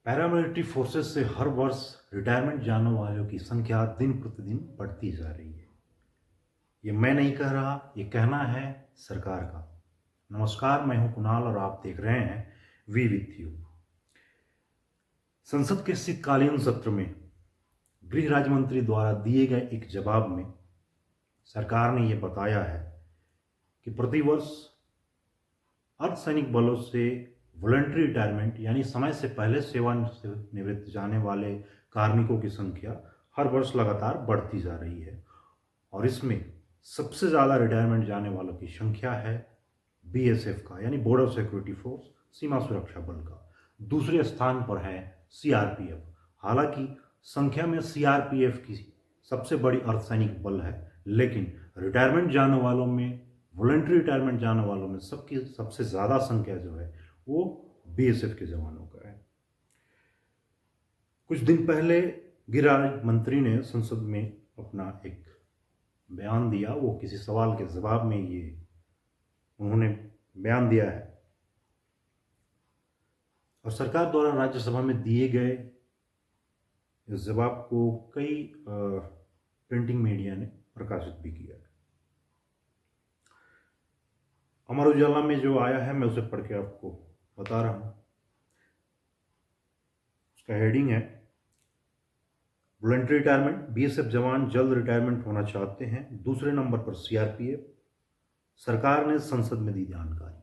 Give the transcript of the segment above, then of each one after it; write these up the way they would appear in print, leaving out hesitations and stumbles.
Paramilitary forces से हर वर्ष retirement जाने वालों की संख्या दिन प्रतिदिन बढ़ती जा रही है। ये मैं नहीं कह रहा, ये कहना है सरकार का। नमस्कार, मैं हूं कुणाल और आप देख रहे हैं वी विथ यू। संसद के शीतकालीन सत्र में गृह राज्य मंत्री द्वारा दिए गए एक जवाब में सरकार ने ये बताया है कि प्रतिवर्ष अर्धसैनिक बलों से वॉलंटरी रिटायरमेंट यानी समय से पहले सेवा से निवृत्त जाने वाले कार्मिकों की संख्या हर वर्ष लगातार बढ़ती जा रही है और इसमें सबसे ज़्यादा रिटायरमेंट जाने वालों की संख्या है बीएसएफ का यानी बॉर्डर सिक्योरिटी फोर्स, सीमा सुरक्षा बल का। दूसरे स्थान पर है सीआरपीएफ। हालांकि संख्या में सीआरपीएफ की सबसे बड़ी अर्धसैनिक बल है, लेकिन रिटायरमेंट जाने वालों में, वॉलंटरी रिटायरमेंट जाने वालों में सबकी सबसे ज़्यादा संख्या जो है वो बीएसएफ के जवानों का है। कुछ दिन पहले गृह राज्य मंत्री ने संसद में अपना एक बयान दिया। वो किसी सवाल के जवाब में ये उन्होंने बयान दिया है और सरकार द्वारा राज्यसभा में दिए गए इस जवाब को कई प्रिंटिंग मीडिया ने प्रकाशित भी किया है। अमर उजाला में जो आया है मैं उसे पढ़ के आपको बता रहा हूँ। उसका हेडिंग है वॉलंटरी रिटायरमेंट, बीएसएफ जवान जल्द रिटायरमेंट होना चाहते हैं। दूसरे नंबर पर सीआरपीएफ, सरकार ने संसद में दी जानकारी।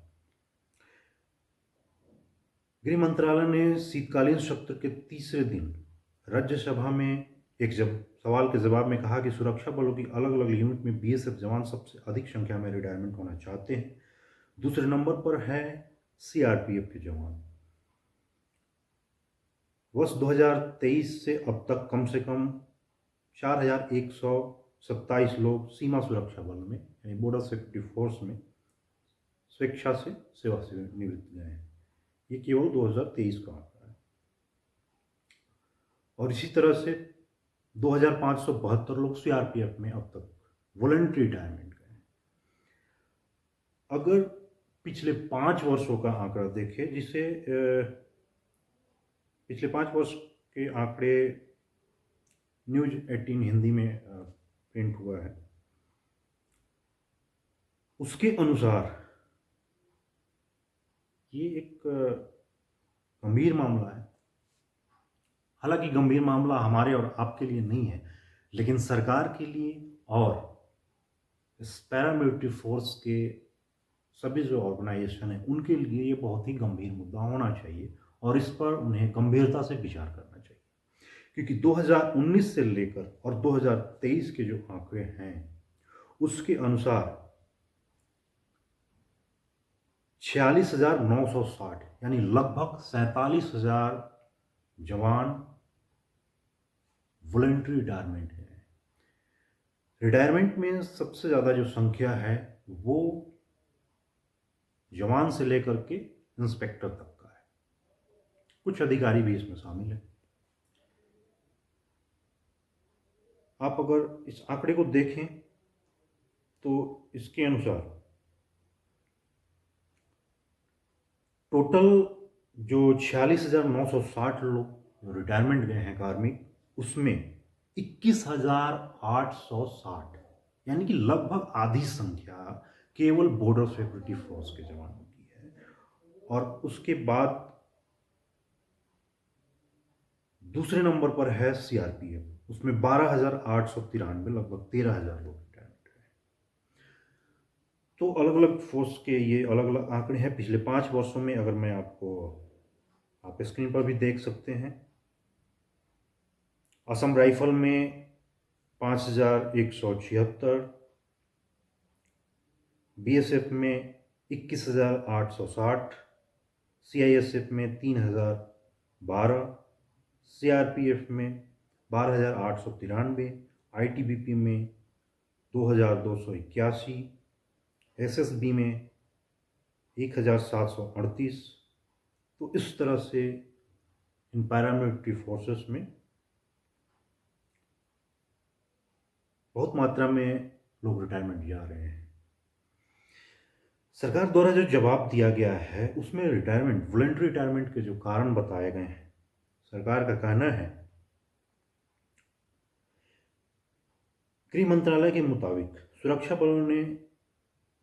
गृह मंत्रालय ने शीतकालीन सत्र के तीसरे दिन राज्यसभा में एक सवाल के जवाब में कहा कि सुरक्षा बलों की अलग अलग यूनिट में बीएसएफ जवान सबसे अधिक संख्या में रिटायरमेंट होना चाहते हैं। दूसरे नंबर पर है सीआरपीएफ के जवान। वर्ष 2023 से अब तक कम से कम 4127 लोग सीमा सुरक्षा बल में यानी बॉर्डर सिक्योरिटी फोर्स में स्वेच्छा से सेवा से निवृत्त गए हैं। ये केवल 2023 का आंकड़ा है। और इसी तरह से 2572 लोग सीआरपीएफ में अब तक वॉलंटरी रिटायरमेंट गए हैं। अगर पिछले 5 वर्षों का आंकड़ा देखें, जिसे पिछले 5 वर्ष के आंकड़े न्यूज 18 हिंदी में प्रिंट हुआ है, उसके अनुसार ये एक गंभीर मामला है। हालांकि गंभीर मामला हमारे और आपके लिए नहीं है, लेकिन सरकार के लिए और इस पैरामिलिट्री फोर्स के सभी जो ऑर्गेनाइजेशन है उनके लिए ये बहुत ही गंभीर मुद्दा होना चाहिए और इस पर उन्हें गंभीरता से विचार करना चाहिए। क्योंकि 2019 से लेकर और 2023 के जो आंकड़े हैं उसके अनुसार 46,960 यानी लगभग 47,000 जवान वॉलंटरी रिटायरमेंट है। रिटायरमेंट में सबसे ज़्यादा जो संख्या है वो जवान से लेकर के इंस्पेक्टर तक का है। कुछ अधिकारी भी इसमें शामिल हैं। आप अगर इस आंकड़े को देखें तो इसके अनुसार टोटल जो 46,960 लोग रिटायरमेंट गए हैं कार्मिक, उसमें 21,860 यानी कि लगभग आधी संख्या केवल बॉर्डर सिक्योरिटी फोर्स के जवानों की है। और उसके बाद दूसरे नंबर पर है सीआरपीएफ, उसमें 12,893 लगभग 13,000 लोग रिटायरमेंट गए। तो अलग अलग फोर्स के ये अलग अलग आंकड़े हैं पिछले 5 वर्षों में। अगर मैं आपको, आप स्क्रीन पर भी देख सकते हैं, असम राइफल में 5,176, बीएसएफ में 21,860, सीआईएसएफ में 3,012, सीआरपीएफ में 12,893, आईटीबीपी में 2,281, एसएसबी में 1,738। तो इस तरह से इन पैरामिलिट्री फोर्सेस में बहुत मात्रा में लोग रिटायरमेंट जा रहे हैं। सरकार द्वारा जो जवाब दिया गया है उसमें रिटायरमेंट, वॉलंटरी रिटायरमेंट के जो कारण बताए गए हैं सरकार का कहना है, गृह मंत्रालय के मुताबिक सुरक्षा बलों ने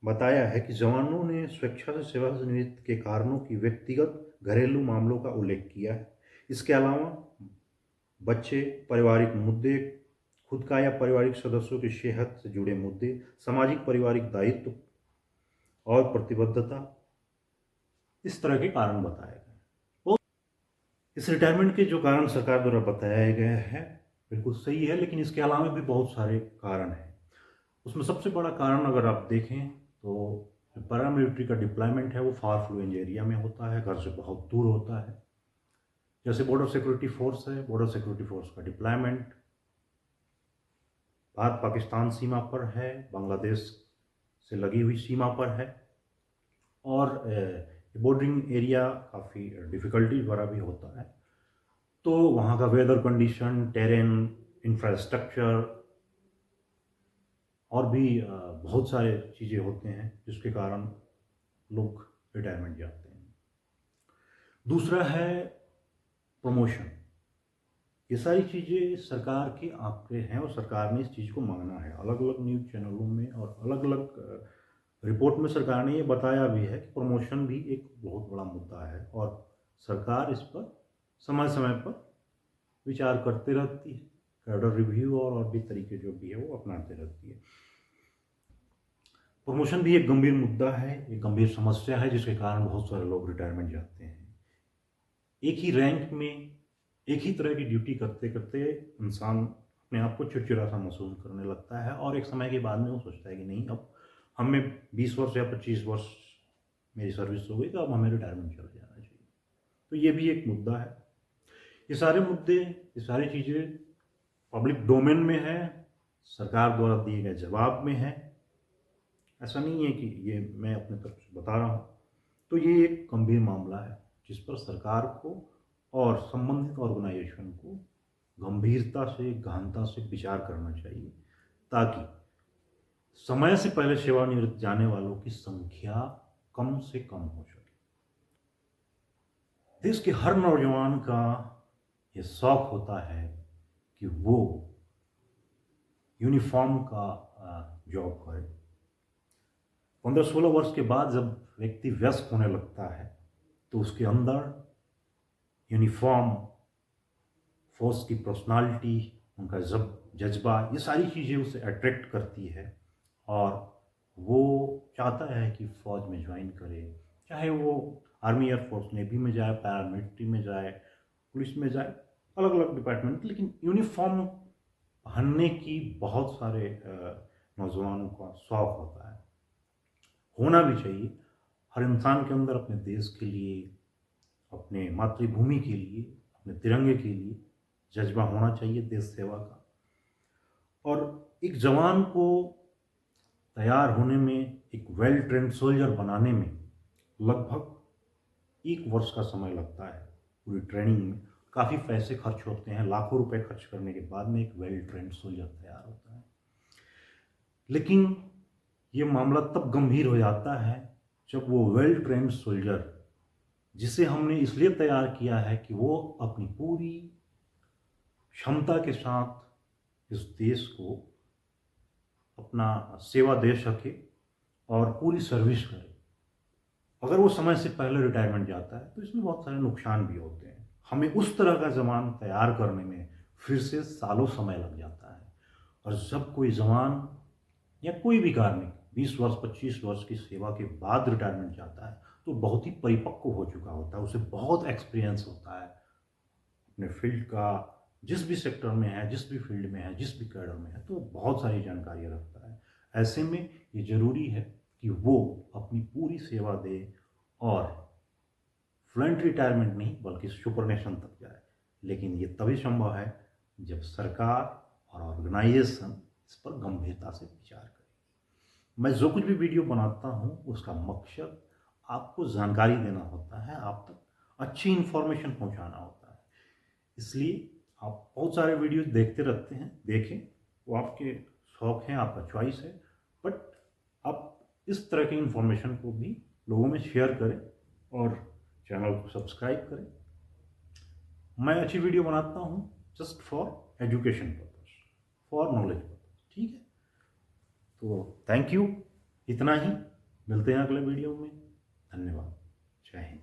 बताया है कि जवानों ने स्वेच्छा से सेवा से निवृत्त के कारणों की व्यक्तिगत घरेलू मामलों का उल्लेख किया है। इसके अलावा बच्चे, पारिवारिक मुद्दे, खुद का या पारिवारिक सदस्यों की सेहत से जुड़े मुद्दे, सामाजिक पारिवारिक दायित्व और प्रतिबद्धता, इस तरह के कारण बताए गए। और इस रिटायरमेंट के जो कारण सरकार द्वारा बताया गया है बिल्कुल सही है, लेकिन इसके अलावा भी बहुत सारे कारण हैं। उसमें सबसे बड़ा कारण अगर आप देखें तो पैरामिलिट्री का डिप्लॉयमेंट है वो फार फ्लूइंग एरिया में होता है, घर से बहुत दूर होता है। जैसे बॉर्डर सिक्योरिटी फोर्स है, बॉर्डर सिक्योरिटी फोर्स का डिप्लॉयमेंट भारत पाकिस्तान सीमा पर है, बांग्लादेश से लगी हुई सीमा पर है, और बॉर्डरिंग एरिया काफ़ी डिफ़िकल्टी वाला भी होता है। तो वहाँ का वेदर कंडीशन, टेरेन, इंफ्रास्ट्रक्चर और भी बहुत सारे चीज़ें होते हैं जिसके कारण लोग रिटायरमेंट जाते हैं। दूसरा है प्रमोशन। ये सारी चीज़ें सरकार के आंकड़े हैं और सरकार ने इस चीज़ को माना है। अलग अलग न्यूज़ चैनलों में और अलग अलग रिपोर्ट में सरकार ने ये बताया भी है कि प्रमोशन भी एक बहुत बड़ा मुद्दा है और सरकार इस पर समय समय पर विचार करते रहती है। कैडर रिव्यू और भी तरीके जो भी है वो अपनाते रहती है। प्रमोशन भी एक गंभीर मुद्दा है, एक गंभीर समस्या है जिसके कारण बहुत सारे लोग रिटायरमेंट जाते हैं। एक ही रैंक में एक ही तरह की ड्यूटी करते करते इंसान अपने आप को चिड़चिड़ा सा महसूस करने लगता है और एक समय के बाद में वो सोचता है कि नहीं, अब हमें 20 वर्ष या 25 वर्ष मेरी सर्विस हो गई तो अब हमें रिटायरमेंट चला जाना चाहिए। तो ये भी एक मुद्दा है। ये सारे मुद्दे, ये सारी चीज़ें पब्लिक डोमेन में है, सरकार द्वारा दिए गए जवाब में है। ऐसा नहीं है कि ये मैं अपने तरफ से बता रहा हूँ। तो ये एक गंभीर मामला है जिस पर सरकार को और संबंधित ऑर्गेनाइजेशन को गंभीरता से, गहनता से विचार करना चाहिए ताकि समय से पहले सेवानिवृत्त जाने वालों की संख्या कम से कम हो सके। देश के हर नौजवान का ये शौक होता है कि वो यूनिफॉर्म का जॉब करे। 15-16 वर्ष के बाद जब व्यक्ति वयस्क होने लगता है तो उसके अंदर यूनिफॉर्म, फोर्स की पर्सनालिटी, उनका जज्बा, ये सारी चीज़ें उसे अट्रैक्ट करती है और वो चाहता है कि फ़ौज में ज्वाइन करे, चाहे वो आर्मी, एयरफोर्स, नेवी में जाए, पैरामिलिट्री में जाए, पुलिस में जाए, अलग अलग डिपार्टमेंट। लेकिन यूनिफॉर्म पहनने की बहुत सारे नौजवानों का शौक़ होता है, होना भी चाहिए। हर इंसान के अंदर अपने देश के लिए, अपने मातृभूमि के लिए, अपने तिरंगे के लिए जज्बा होना चाहिए देश सेवा का। और एक जवान को तैयार होने में, एक वेल ट्रेंड सोल्जर बनाने में लगभग 1 वर्ष का समय लगता है। पूरी ट्रेनिंग में काफ़ी पैसे खर्च होते हैं, लाखों रुपए खर्च करने के बाद में एक वेल ट्रेंड सोल्जर तैयार होता है। लेकिन ये मामला तब गंभीर हो जाता है जब वो वेल ट्रेंड सोल्जर, जिसे हमने इसलिए तैयार किया है कि वो अपनी पूरी क्षमता के साथ इस देश को अपना सेवा दे सके और पूरी सर्विस करे, अगर वो समय से पहले रिटायरमेंट जाता है तो इसमें बहुत सारे नुकसान भी होते हैं। हमें उस तरह का जवान तैयार करने में फिर से सालों समय लग जाता है। और जब कोई जवान या कोई भी कार्मिक 20 वर्ष 25 वर्ष की सेवा के बाद रिटायरमेंट जाता है तो बहुत ही परिपक्व हो चुका होता है, उसे बहुत एक्सपीरियंस होता है अपने फील्ड का, जिस भी सेक्टर में है, जिस भी फील्ड में है, जिस भी कैडर में है, तो बहुत सारी जानकारी रखता है। ऐसे में ये ज़रूरी है कि वो अपनी पूरी सेवा दे और फ्लंट रिटायरमेंट नहीं बल्कि सुपरनेशन तक जाए। लेकिन ये तभी संभव है जब सरकार और ऑर्गेनाइजेशन इस पर गंभीरता से विचार करे। मैं जो कुछ भी वीडियो बनाता हूँ उसका मकसद आपको जानकारी देना होता है, आप तक अच्छी इन्फॉर्मेशन पहुँचाना होता है। इसलिए आप बहुत सारे वीडियो देखते रहते हैं, देखें, वो आपके शौक़ हैं, आपका चॉइस है, बट आप इस तरह की इन्फॉर्मेशन को भी लोगों में शेयर करें और चैनल को सब्सक्राइब करें। मैं अच्छी वीडियो बनाता हूँ just for education purpose, for knowledge purpose, ठीक है। तो थैंक यू, इतना ही, मिलते हैं अगले वीडियो में। धन्यवाद, जय हिंद।